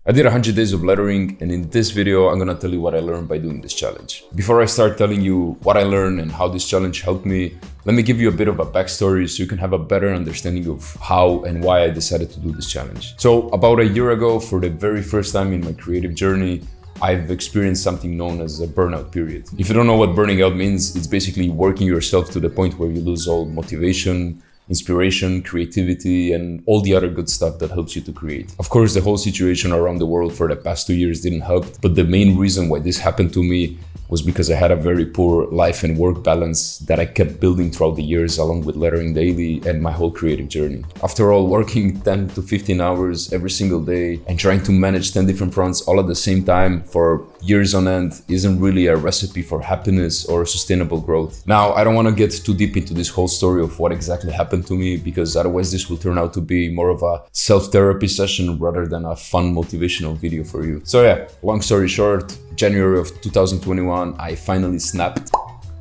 I did 100 days of lettering, and in this video, I'm gonna tell you what I learned by doing this challenge. Before I start telling you what I learned and how this challenge helped me, let me give you a bit of a backstory so you can have a better understanding of how and why I decided to do this challenge. So about a year ago, for the very first time in my creative journey, I've experienced something known as a burnout period. If you don't know what burning out means, it's basically working yourself to the point where you lose all motivation, inspiration, creativity, and all the other good stuff that helps you to create. Of course, the whole situation around the world for the past 2 years didn't help, but the main reason why this happened to me was because I had a very poor life and work balance that I kept building throughout the years along with lettering daily and my whole creative journey. After all, working 10 to 15 hours every single day and trying to manage 10 different fronts all at the same time for years on end isn't really a recipe for happiness or sustainable growth. Now, I don't want to get too deep into this whole story of what exactly happened to me, because otherwise this will turn out to be more of a self-therapy session rather than a fun motivational video for you. So yeah, long story short, January of 2021, I finally snapped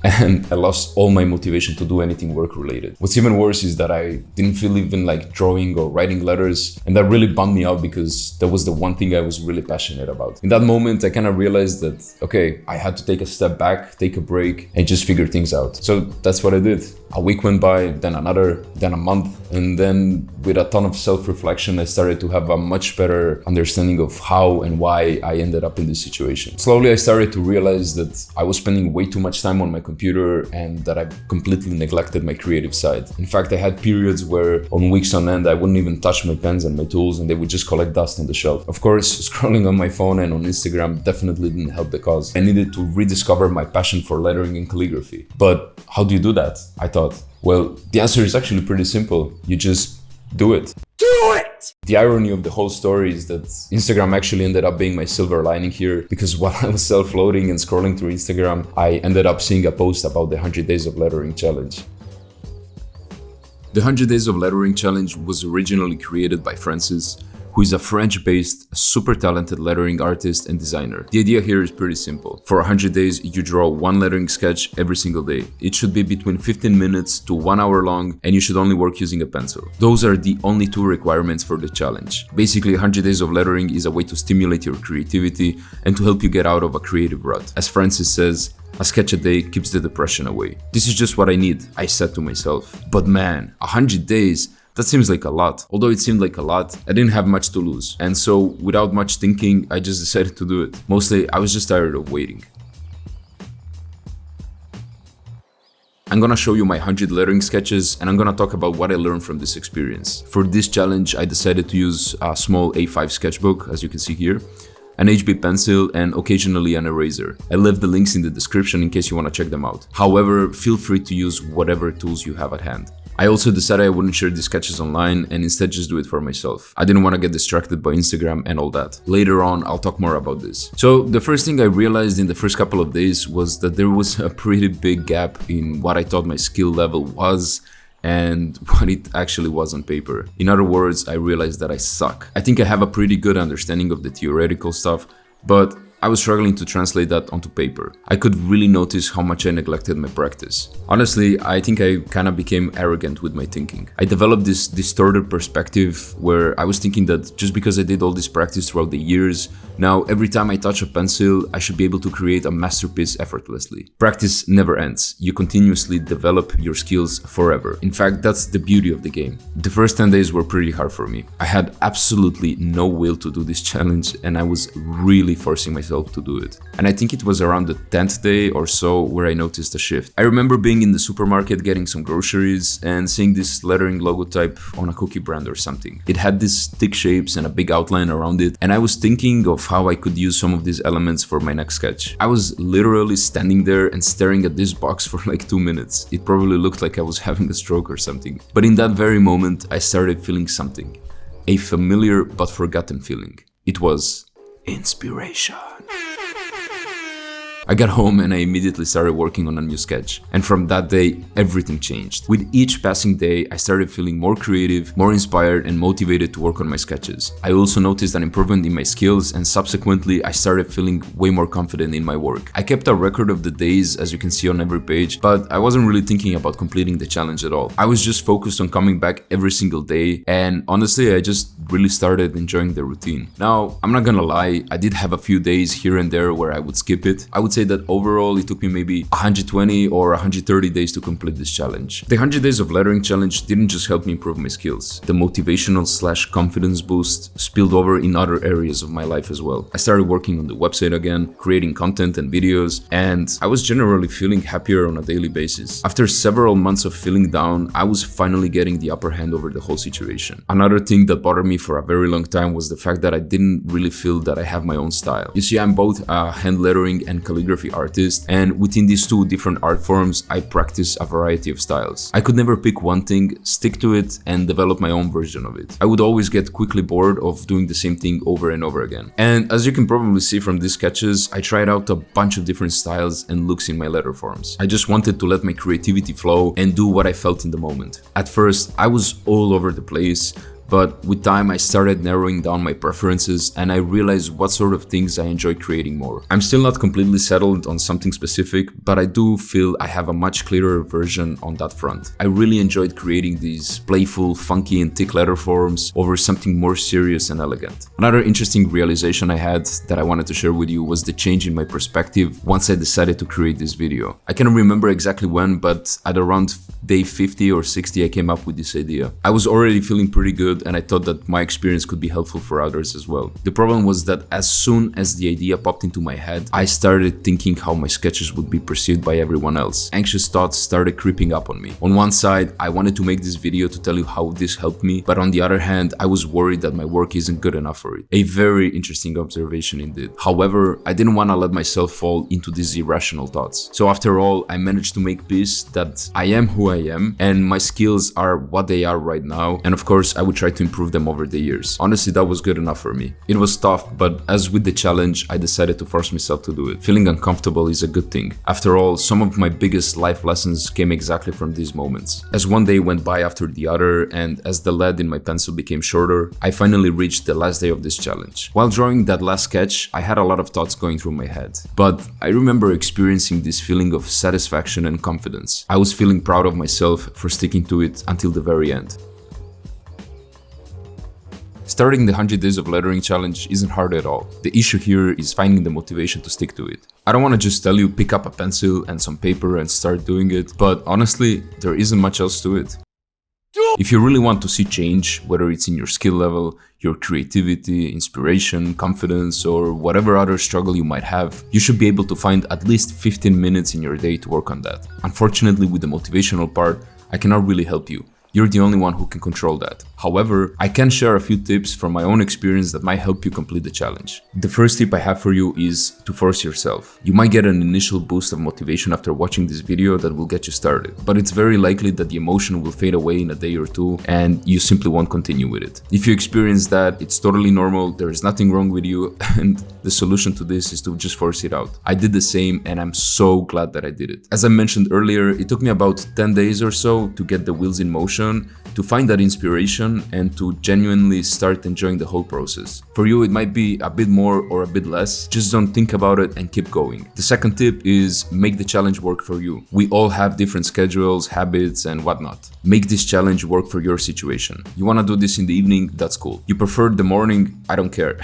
and I lost all my motivation to do anything work related. What's even worse is that I didn't feel even like drawing or writing letters, and that really bummed me out because that was the one thing I was really passionate about. In that moment, I kind of realized that, okay, I had to take a step back, take a break, and just figure things out. So that's what I did. A week went by, then another, then a month, and then with a ton of self-reflection, I started to have a much better understanding of how and why I ended up in this situation. Slowly, I started to realize that I was spending way too much time on my computer and that I completely neglected my creative side. In fact, I had periods where on weeks on end, I wouldn't even touch my pens and my tools and they would just collect dust on the shelf. Of course, scrolling on my phone and on Instagram definitely didn't help the cause. I needed to rediscover my passion for lettering and calligraphy. But how do you do that? I thought, well, the answer is actually pretty simple. You just do it. Do it! The irony of the whole story is that Instagram actually ended up being my silver lining here, because while I was self-loading and scrolling through Instagram, I ended up seeing a post about the 100 Days of Lettering Challenge. The 100 Days of Lettering Challenge was originally created by Francis, who is a French-based, super talented lettering artist and designer. The idea here is pretty simple. For 100 days, you draw one lettering sketch every single day. It should be between 15 minutes to 1 hour long, and you should only work using a pencil. Those are the only two requirements for the challenge. Basically, 100 days of lettering is a way to stimulate your creativity and to help you get out of a creative rut. As Francis says, a sketch a day keeps the depression away. This is just what I need, I said to myself. But man, 100 days, that seems like a lot. Although it seemed like a lot, I didn't have much to lose. And so, without much thinking, I just decided to do it. Mostly, I was just tired of waiting. I'm gonna show you my 100 lettering sketches, and I'm gonna talk about what I learned from this experience. For this challenge, I decided to use a small A5 sketchbook, as you can see here, an HB pencil, and occasionally an eraser. I left the links in the description in case you want to check them out. However, feel free to use whatever tools you have at hand. I also decided I wouldn't share these sketches online and instead just do it for myself. I didn't want to get distracted by Instagram and all that. Later on, I'll talk more about this. So the first thing I realized in the first couple of days was that there was a pretty big gap in what I thought my skill level was and what it actually was on paper. In other words, I realized that I suck. I think I have a pretty good understanding of the theoretical stuff, but I was struggling to translate that onto paper. I could really notice how much I neglected my practice. Honestly, I think I kind of became arrogant with my thinking. I developed this distorted perspective where I was thinking that just because I did all this practice throughout the years, now every time I touch a pencil, I should be able to create a masterpiece effortlessly. Practice never ends. You continuously develop your skills forever. In fact, that's the beauty of the game. The first 10 days were pretty hard for me. I had absolutely no will to do this challenge and I was really forcing myself to do it. And I think it was around the 10th day or so where I noticed a shift. I remember being in the supermarket getting some groceries and seeing this lettering logotype on a cookie brand or something. It had these thick shapes and a big outline around it, and I was thinking of how I could use some of these elements for my next sketch. I was literally standing there and staring at this box for like 2 minutes. It probably looked like I was having a stroke or something. But in that very moment, I started feeling something. A familiar but forgotten feeling. It was inspiration. I got home and I immediately started working on a new sketch. And from that day, everything changed. With each passing day, I started feeling more creative, more inspired, and motivated to work on my sketches. I also noticed an improvement in my skills, and subsequently, I started feeling way more confident in my work. I kept a record of the days, as you can see on every page, but I wasn't really thinking about completing the challenge at all. I was just focused on coming back every single day, and honestly, I just really started enjoying the routine. Now, I'm not gonna lie, I did have a few days here and there where I would skip it. I would say that overall it took me maybe 120 or 130 days to complete this challenge. The 100 days of lettering challenge didn't just help me improve my skills. The motivational / confidence boost spilled over in other areas of my life as well. I started working on the website again, creating content and videos, and I was generally feeling happier on a daily basis. After several months of feeling down, I was finally getting the upper hand over the whole situation. Another thing that bothered me for a very long time was the fact that I didn't really feel that I have my own style. You see, I'm both a hand lettering and calligraphy artist, and within these two different art forms, I practice a variety of styles. I could never pick one thing, stick to it, and develop my own version of it. I would always get quickly bored of doing the same thing over and over again. And as you can probably see from these sketches, I tried out a bunch of different styles and looks in my letter forms. I just wanted to let my creativity flow and do what I felt in the moment. At first, I was all over the place, but with time I started narrowing down my preferences and I realized what sort of things I enjoy creating more. I'm still not completely settled on something specific, but I do feel I have a much clearer version on that front. I really enjoyed creating these playful, funky and thick letter forms over something more serious and elegant. Another interesting realization I had that I wanted to share with you was the change in my perspective once I decided to create this video. I cannot remember exactly when, but at around day 50 or 60 I came up with this idea. I was already feeling pretty good and I thought that my experience could be helpful for others as well. The problem was that as soon as the idea popped into my head, I started thinking how my sketches would be perceived by everyone else. Anxious thoughts started creeping up on me. On one side, I wanted to make this video to tell you how this helped me, but on the other hand, I was worried that my work isn't good enough for it. A very interesting observation indeed. However, I didn't want to let myself fall into these irrational thoughts. So after all, I managed to make peace that I am who I am and my skills are what they are right now, and of course I would try to improve them over the years. Honestly, that was good enough for me. It was tough, but as with the challenge, I decided to force myself to do it. Feeling uncomfortable is a good thing. After all, some of my biggest life lessons came exactly from these moments. As one day went by after the other, and as the lead in my pencil became shorter, I finally reached the last day of this challenge. While drawing that last sketch, I had a lot of thoughts going through my head, but I remember experiencing this feeling of satisfaction and confidence. I was feeling proud of myself for sticking to it until the very end. Starting the 100 Days of Lettering Challenge isn't hard at all. The issue here is finding the motivation to stick to it. I don't want to just tell you pick up a pencil and some paper and start doing it, but honestly, there isn't much else to it. If you really want to see change, whether it's in your skill level, your creativity, inspiration, confidence, or whatever other struggle you might have, you should be able to find at least 15 minutes in your day to work on that. Unfortunately, with the motivational part, I cannot really help you. You're the only one who can control that. However, I can share a few tips from my own experience that might help you complete the challenge. The first tip I have for you is to force yourself. You might get an initial boost of motivation after watching this video that will get you started, but it's very likely that the emotion will fade away in a day or two and you simply won't continue with it. If you experience that, it's totally normal, there is nothing wrong with you, and the solution to this is to just force it out. I did the same and I'm so glad that I did it. As I mentioned earlier, it took me about 10 days or so to get the wheels in motion, to find that inspiration and to genuinely start enjoying the whole process. For you, it might be a bit more or a bit less, just don't think about it and keep going. The second tip is make the challenge work for you. We all have different schedules, habits and whatnot. Make this challenge work for your situation. You want to do this in the evening, that's cool. You prefer the morning, I don't care.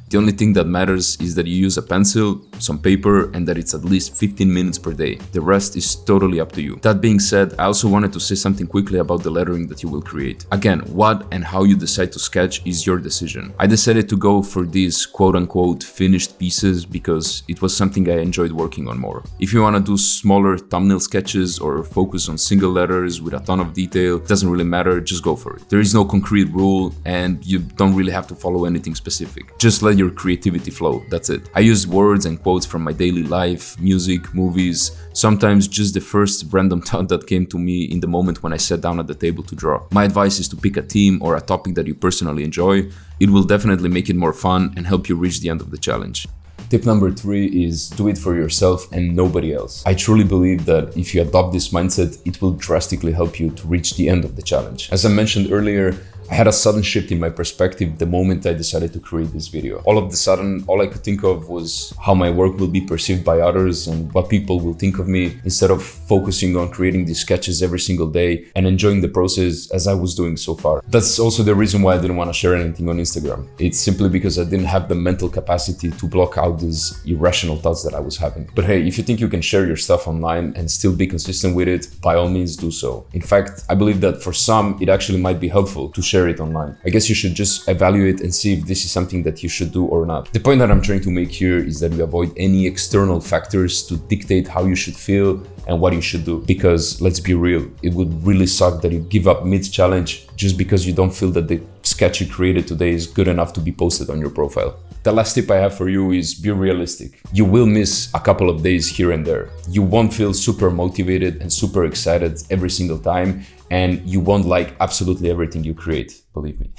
The only thing that matters is that you use a pencil, some paper, and that it's at least 15 minutes per day. The rest is totally up to you. That being said, I also wanted to say something quickly about the lettering that you will create. Again, what and how you decide to sketch is your decision. I decided to go for these quote-unquote finished pieces because it was something I enjoyed working on more. If you want to do smaller thumbnail sketches or focus on single letters with a ton of detail, it doesn't really matter, just go for it. There is no concrete rule and you don't really have to follow anything specific. Just let your creativity flow, that's it. I use words and quotes from my daily life, music, movies, sometimes just the first random thought that came to me in the moment when I sat down at the table to draw. My advice is to pick a theme or a topic that you personally enjoy. It will definitely make it more fun and help you reach the end of the challenge. Tip number 3 is do it for yourself and nobody else. I truly believe that if you adopt this mindset, it will drastically help you to reach the end of the challenge. As I mentioned earlier, I had a sudden shift in my perspective the moment I decided to create this video. All of a sudden, all I could think of was how my work will be perceived by others and what people will think of me, instead of focusing on creating these sketches every single day and enjoying the process as I was doing so far. That's also the reason why I didn't want to share anything on Instagram. It's simply because I didn't have the mental capacity to block out these irrational thoughts that I was having. But hey, if you think you can share your stuff online and still be consistent with it, by all means do so. In fact, I believe that for some, it actually might be helpful to share it online. I guess you should just evaluate and see if this is something that you should do or not. The point that I'm trying to make here is that you avoid any external factors to dictate how you should feel and what you should do. Because let's be real, it would really suck that you give up mid-challenge just because you don't feel that the sketch you created today is good enough to be posted on your profile. The last tip I have for you is be realistic. You will miss a couple of days here and there. You won't feel super motivated and super excited every single time, and you won't like absolutely everything you create, believe me.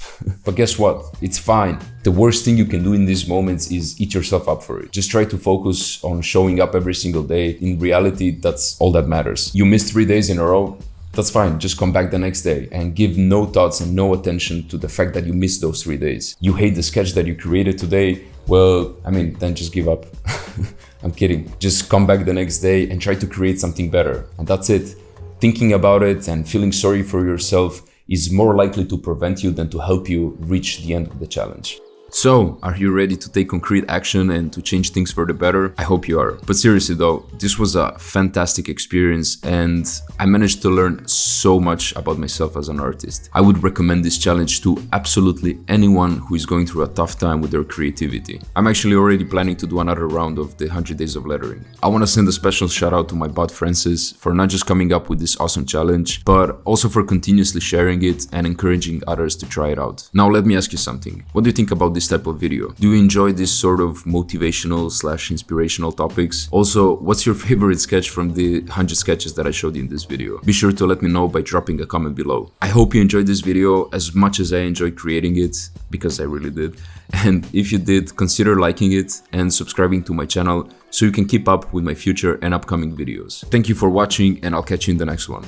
But guess what? It's fine. The worst thing you can do in these moments is eat yourself up for it. Just try to focus on showing up every single day. In reality, that's all that matters. You missed 3 days in a row. That's fine, just come back the next day and give no thoughts and no attention to the fact that you missed those 3 days. You hate the sketch that you created today, well, then just give up. I'm kidding. Just come back the next day and try to create something better. And that's it. Thinking about it and feeling sorry for yourself is more likely to prevent you than to help you reach the end of the challenge. So, are you ready to take concrete action and to change things for the better? I hope you are. But seriously though, this was a fantastic experience and I managed to learn so much about myself as an artist. I would recommend this challenge to absolutely anyone who is going through a tough time with their creativity. I'm actually already planning to do another round of the 100 days of lettering. I want to send a special shout out to my bot Francis for not just coming up with this awesome challenge, but also for continuously sharing it and encouraging others to try it out. Now let me ask you something. What do you think about this type of video? Do you enjoy this sort of motivational/inspirational topics? Also, what's your favorite sketch from the 100 sketches that I showed you in this video? Be sure to let me know by dropping a comment below. I hope you enjoyed this video as much as I enjoyed creating it, because I really did. And if you did, consider liking it and subscribing to my channel so you can keep up with my future and upcoming videos. Thank you for watching and I'll catch you in the next one.